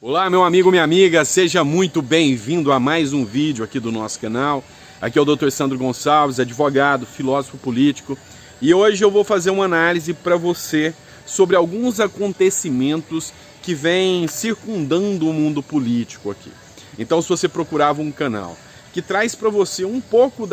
Olá, meu amigo, minha amiga, seja muito bem-vindo a mais um vídeo aqui do nosso canal. Aqui é o Dr. Sandro Gonçalves, advogado, filósofo político, e hoje eu vou fazer uma análise para você sobre alguns acontecimentos que vêm circundando o mundo político aqui. Então, se você procurava um canal que traz para você um pouco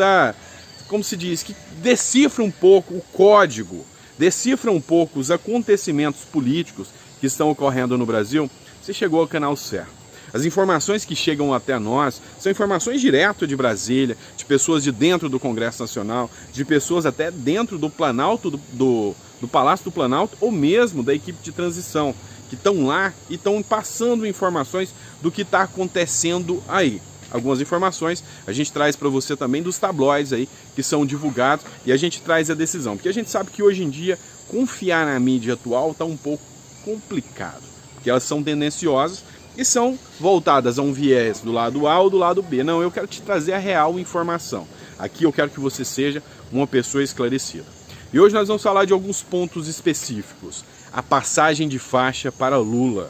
como se diz, que decifra um pouco o código, decifra um pouco os acontecimentos políticos que estão ocorrendo no Brasil, você chegou ao canal certo. As informações que chegam até nós são informações direto de Brasília, de pessoas de dentro do Congresso Nacional, de pessoas até dentro do Planalto, do Palácio do Planalto, ou mesmo da equipe de transição, que estão lá e estão passando informações do que está acontecendo aí. Algumas informações a gente traz para você também dos tabloides aí que são divulgados e a gente traz a decisão. Porque a gente sabe que hoje em dia confiar na mídia atual está um pouco complicado. Porque elas são tendenciosas e são voltadas a um viés do lado A ou do lado B. Não, eu quero te trazer a real informação. Aqui eu quero que você seja uma pessoa esclarecida. E hoje nós vamos falar de alguns pontos específicos. A passagem de faixa para Lula.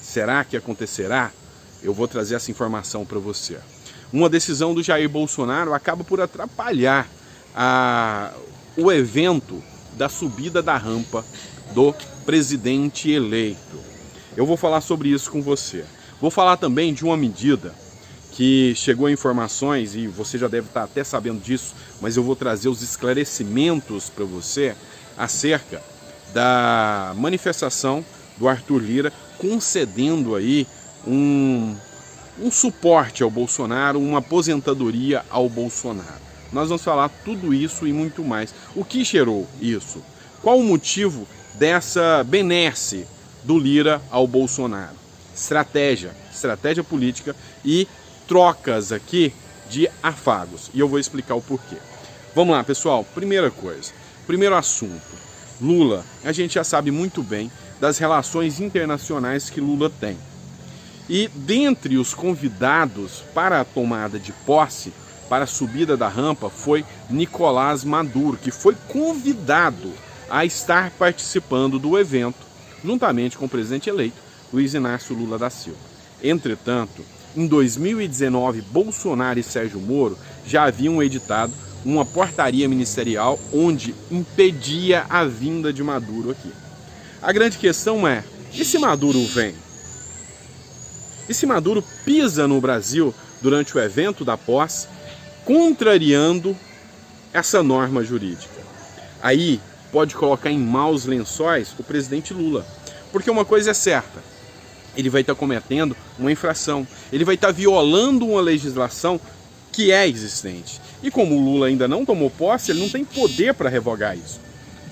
Será que acontecerá? Eu vou trazer essa informação para você. Uma decisão do Jair Bolsonaro acaba por atrapalhar o evento da subida da rampa do presidente eleito. Eu vou falar sobre isso com você. Vou falar também de uma medida que chegou a informações, e você já deve estar até sabendo disso, mas eu vou trazer os esclarecimentos para você acerca da manifestação do Arthur Lira concedendo aí um suporte ao Bolsonaro, uma aposentadoria ao Bolsonaro. Nós vamos falar tudo isso e muito mais. O que gerou isso? Qual o motivo dessa benesse do Lira ao Bolsonaro? Estratégia política e trocas aqui de afagos. E eu vou explicar o porquê. Vamos lá, pessoal. Primeira coisa, primeiro assunto. Lula, a gente já sabe muito bem das relações internacionais que Lula tem. E dentre os convidados para a tomada de posse, para a subida da rampa, foi Nicolás Maduro, que foi convidado a estar participando do evento, juntamente com o presidente eleito, Luiz Inácio Lula da Silva. Entretanto, em 2019, Bolsonaro e Sérgio Moro já haviam editado uma portaria ministerial onde impedia a vinda de Maduro aqui. A grande questão é, e se Maduro vem? E se Maduro pisa no Brasil durante o evento da posse, contrariando essa norma jurídica? Aí pode colocar em maus lençóis o presidente Lula. Porque uma coisa é certa, ele vai estar cometendo uma infração, ele vai estar violando uma legislação que é existente. E como o Lula ainda não tomou posse, ele não tem poder para revogar isso.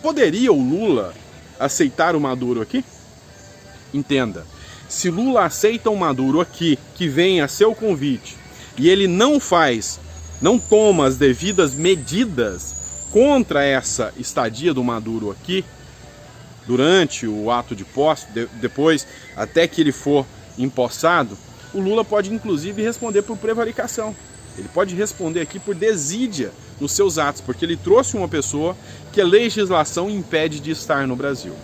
Poderia o Lula aceitar o Maduro aqui? Entenda, se Lula aceita o Maduro aqui, que vem a seu convite, e ele não toma as devidas medidas contra essa estadia do Maduro aqui, durante o ato de posse, depois, até que ele for empossado, o Lula pode inclusive responder por prevaricação. Ele pode responder aqui por desídia nos seus atos, porque ele trouxe uma pessoa que a legislação impede de estar no Brasil.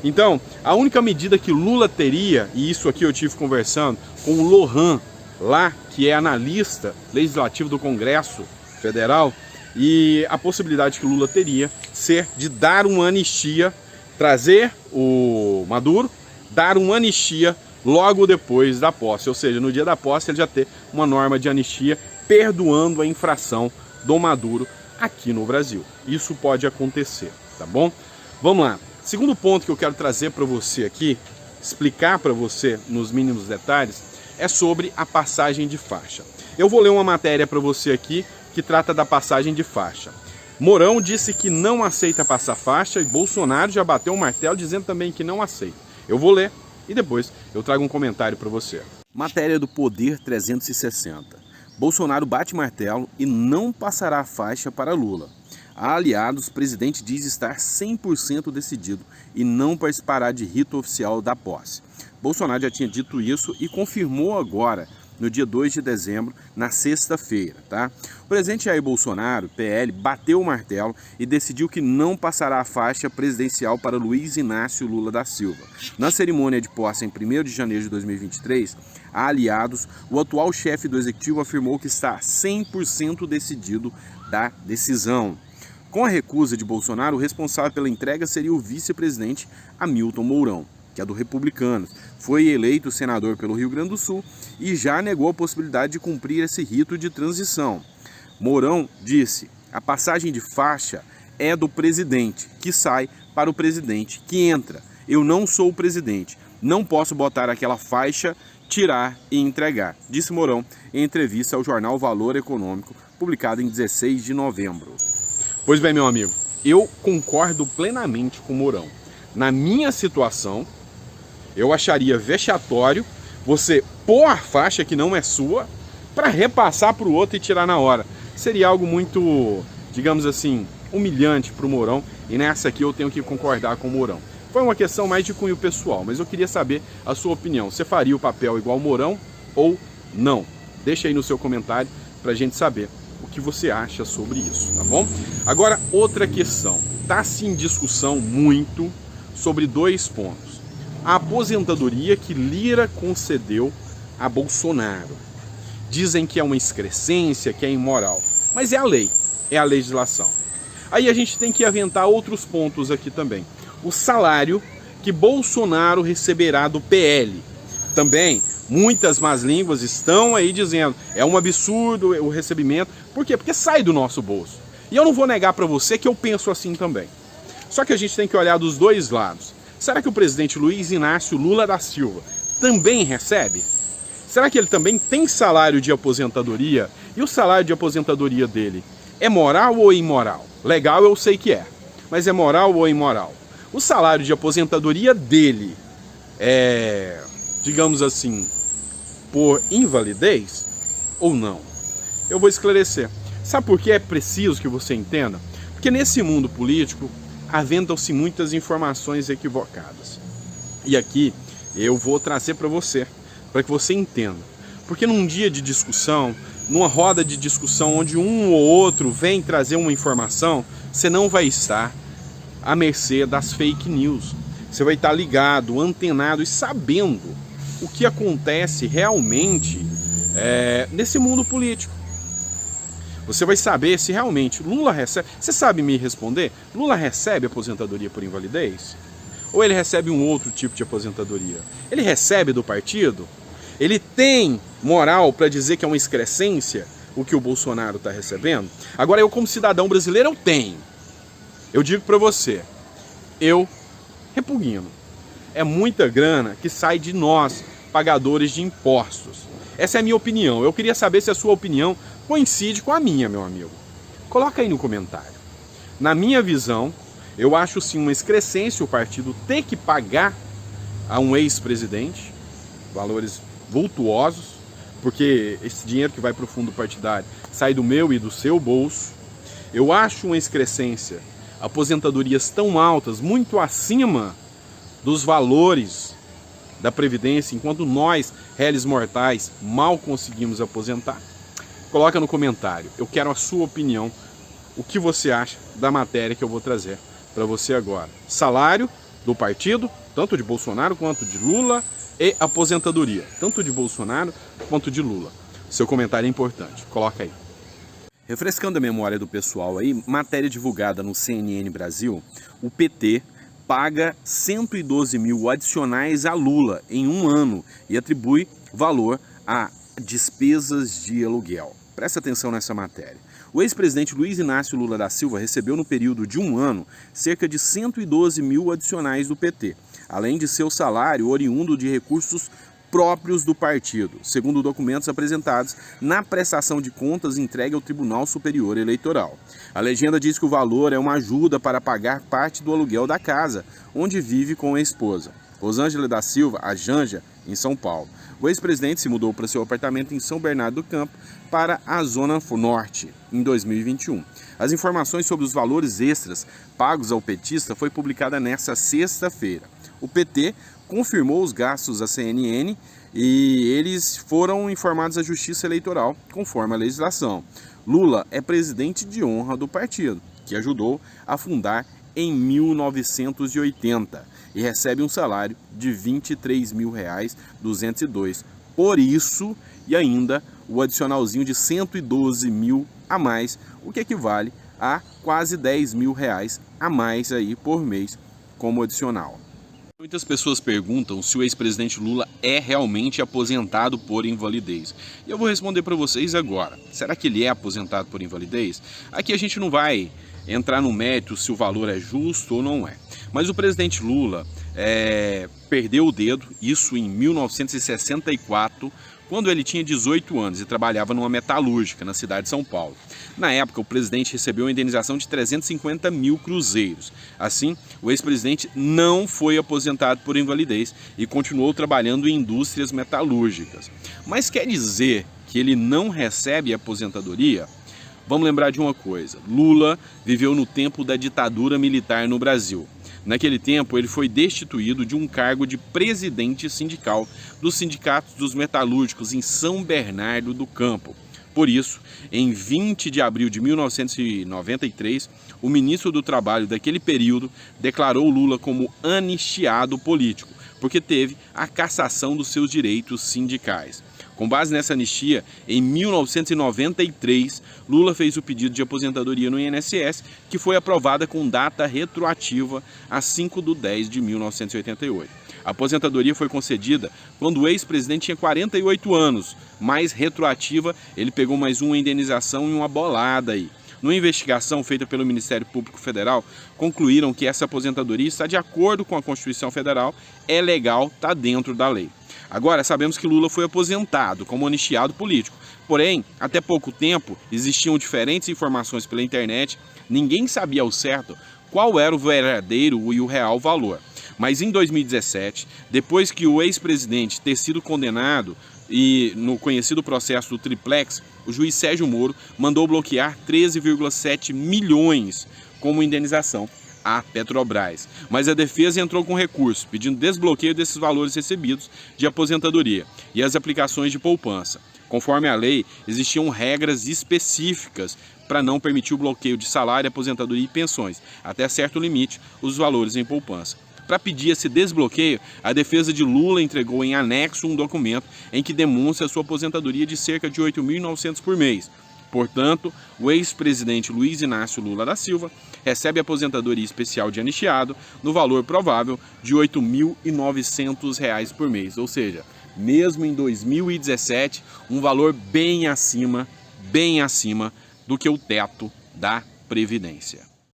Então, a única medida que Lula teria, e isso aqui eu tive conversando com o Lohan, lá, que é analista legislativo do Congresso Federal, e a possibilidade que Lula teria ser de dar uma anistia, trazer o Maduro, dar uma anistia logo depois da posse, ou seja, no dia da posse ele já ter uma norma de anistia perdoando a infração do Maduro aqui no Brasil. Isso pode acontecer, tá bom? Vamos lá. Segundo ponto que eu quero trazer para você aqui, explicar para você nos mínimos detalhes, é sobre a passagem de faixa. Eu vou ler uma matéria para você aqui que trata da passagem de faixa. Mourão disse que não aceita passar faixa e Bolsonaro já bateu o martelo dizendo também que não aceita. Eu vou ler e depois eu trago um comentário para você. Matéria do Poder 360. Bolsonaro bate martelo e não passará a faixa para Lula. A aliados, o presidente diz estar 100% decidido e não participará de rito oficial da posse. Bolsonaro já tinha dito isso e confirmou agora no dia 2 de dezembro, na sexta-feira, tá? O presidente Jair Bolsonaro, PL, bateu o martelo e decidiu que não passará a faixa presidencial para Luiz Inácio Lula da Silva. Na cerimônia de posse em 1º de janeiro de 2023, a aliados, o atual chefe do executivo afirmou que está 100% decidido da decisão. Com a recusa de Bolsonaro, o responsável pela entrega seria o vice-presidente Hamilton Mourão, que é do Republicanos. Foi eleito senador pelo Rio Grande do Sul e já negou a possibilidade de cumprir esse rito de transição. Mourão disse: a passagem de faixa é do presidente, que sai, para o presidente, que entra. Eu não sou o presidente, não posso botar aquela faixa, tirar e entregar, disse Mourão em entrevista ao jornal Valor Econômico, publicado em 16 de novembro. Pois bem, meu amigo, eu concordo plenamente com Mourão. Na minha situação, eu acharia vexatório você pôr a faixa que não é sua para repassar para o outro e tirar na hora. Seria algo muito, digamos assim, humilhante para o Mourão, e nessa aqui eu tenho que concordar com o Mourão. Foi uma questão mais de cunho pessoal, mas eu queria saber a sua opinião. Você faria o papel igual o Mourão ou não? Deixa aí no seu comentário para a gente saber o que você acha sobre isso, tá bom? Agora, outra questão. Está-se em discussão muito sobre 2 pontos. A aposentadoria que Lira concedeu a Bolsonaro. Dizem que é uma excrescência, que é imoral. Mas é a lei, é a legislação. Aí a gente tem que aventar outros pontos aqui também. O salário que Bolsonaro receberá do PL. Também, muitas más línguas estão aí dizendo é um absurdo o recebimento. Por quê? Porque sai do nosso bolso. E eu não vou negar para você que eu penso assim também. Só que a gente tem que olhar dos 2 lados. Será que o presidente Luiz Inácio Lula da Silva também recebe? Será que ele também tem salário de aposentadoria? E o salário de aposentadoria dele é moral ou imoral? Legal, eu sei que é. Mas é moral ou imoral? O salário de aposentadoria dele é, digamos assim, por invalidez ou não? Eu vou esclarecer. Sabe por que é preciso que você entenda? Porque nesse mundo político aventam-se muitas informações equivocadas. E aqui eu vou trazer para que você entenda. Porque num dia de discussão, numa roda de discussão onde um ou outro vem trazer uma informação, você não vai estar à mercê das fake news. Você vai estar ligado, antenado e sabendo o que acontece realmente nesse mundo político. Você vai saber se realmente Lula recebe... Você sabe me responder? Lula recebe aposentadoria por invalidez? Ou ele recebe um outro tipo de aposentadoria? Ele recebe do partido? Ele tem moral para dizer que é uma excrescência o que o Bolsonaro está recebendo? Agora, eu como cidadão brasileiro, eu tenho. Eu digo para você, eu repugno. É muita grana que sai de nós, pagadores de impostos. Essa é a minha opinião. Eu queria saber se a sua opinião coincide com a minha, meu amigo. Coloca aí no comentário. Na minha visão, eu acho sim uma excrescência o partido ter que pagar a um ex-presidente valores vultuosos, porque esse dinheiro que vai para o fundo partidário sai do meu e do seu bolso. Eu acho uma excrescência aposentadorias tão altas, muito acima dos valores da Previdência, enquanto nós, réis mortais, mal conseguimos aposentar. Coloca no comentário, eu quero a sua opinião, o que você acha da matéria que eu vou trazer para você agora. Salário do partido, tanto de Bolsonaro quanto de Lula, e aposentadoria, tanto de Bolsonaro quanto de Lula. Seu comentário é importante, coloca aí. Refrescando a memória do pessoal aí, matéria divulgada no CNN Brasil, o PT paga 112 mil adicionais a Lula em um ano e atribui valor a despesas de aluguel. Presta atenção nessa matéria. O ex-presidente Luiz Inácio Lula da Silva recebeu no período de um ano cerca de 112 mil adicionais do PT, além de seu salário oriundo de recursos próprios do partido, segundo documentos apresentados na prestação de contas entregue ao Tribunal Superior Eleitoral. A legenda diz que o valor é uma ajuda para pagar parte do aluguel da casa, onde vive com a esposa, Rosângela da Silva, a Janja, em São Paulo. O ex-presidente se mudou para seu apartamento em São Bernardo do Campo, para a Zona Norte, em 2021. As informações sobre os valores extras pagos ao petista foi publicada nesta sexta-feira. O PT confirmou os gastos à CNN e eles foram informados à Justiça Eleitoral conforme a legislação. Lula é presidente de honra do partido, que ajudou a fundar em 1980 e recebe um salário de R$ 23.202. Por isso, e ainda o adicionalzinho de 112 mil a mais, o que equivale a quase R$ 10.000 a mais aí por mês como adicional. Muitas pessoas perguntam se o ex-presidente Lula é realmente aposentado por invalidez. E eu vou responder para vocês agora. Será que ele é aposentado por invalidez? Aqui a gente não vai entrar no mérito se o valor é justo ou não é. Mas o presidente Lula perdeu o dedo, isso em 1964, quando ele tinha 18 anos e trabalhava numa metalúrgica na cidade de São Paulo. Na época, o presidente recebeu uma indenização de 350 mil cruzeiros. Assim, o ex-presidente não foi aposentado por invalidez e continuou trabalhando em indústrias metalúrgicas. Mas quer dizer que ele não recebe aposentadoria? Vamos lembrar de uma coisa: Lula viveu no tempo da ditadura militar no Brasil. Naquele tempo, ele foi destituído de um cargo de presidente sindical dos sindicatos dos metalúrgicos em São Bernardo do Campo. Por isso, em 20 de abril de 1993, o ministro do Trabalho daquele período declarou Lula como anistiado político, porque teve a cassação dos seus direitos sindicais. Com base nessa anistia, em 1993, Lula fez o pedido de aposentadoria no INSS, que foi aprovada com data retroativa a 5/10/1988. A aposentadoria foi concedida quando o ex-presidente tinha 48 anos, mas retroativa, ele pegou mais uma indenização e uma bolada aí. Numa investigação feita pelo Ministério Público Federal, concluíram que essa aposentadoria está de acordo com a Constituição Federal, é legal, está dentro da lei. Agora, sabemos que Lula foi aposentado como anistiado político. Porém, até pouco tempo, existiam diferentes informações pela internet, ninguém sabia ao certo qual era o verdadeiro e o real valor. Mas em 2017, depois que o ex-presidente ter sido condenado e no conhecido processo do Triplex, o juiz Sérgio Moro mandou bloquear 13,7 milhões como indenização à Petrobras. Mas a defesa entrou com recurso, pedindo desbloqueio desses valores recebidos de aposentadoria e as aplicações de poupança. Conforme a lei, existiam regras específicas para não permitir o bloqueio de salário, aposentadoria e pensões, até certo limite, os valores em poupança. Para pedir esse desbloqueio, a defesa de Lula entregou em anexo um documento em que demonstra sua aposentadoria de cerca de R$ 8.900 por mês. Portanto, o ex-presidente Luiz Inácio Lula da Silva recebe aposentadoria especial de anistiado no valor provável de R$ 8.900 por mês. Ou seja, mesmo em 2017, um valor bem acima do que o teto da Previdência.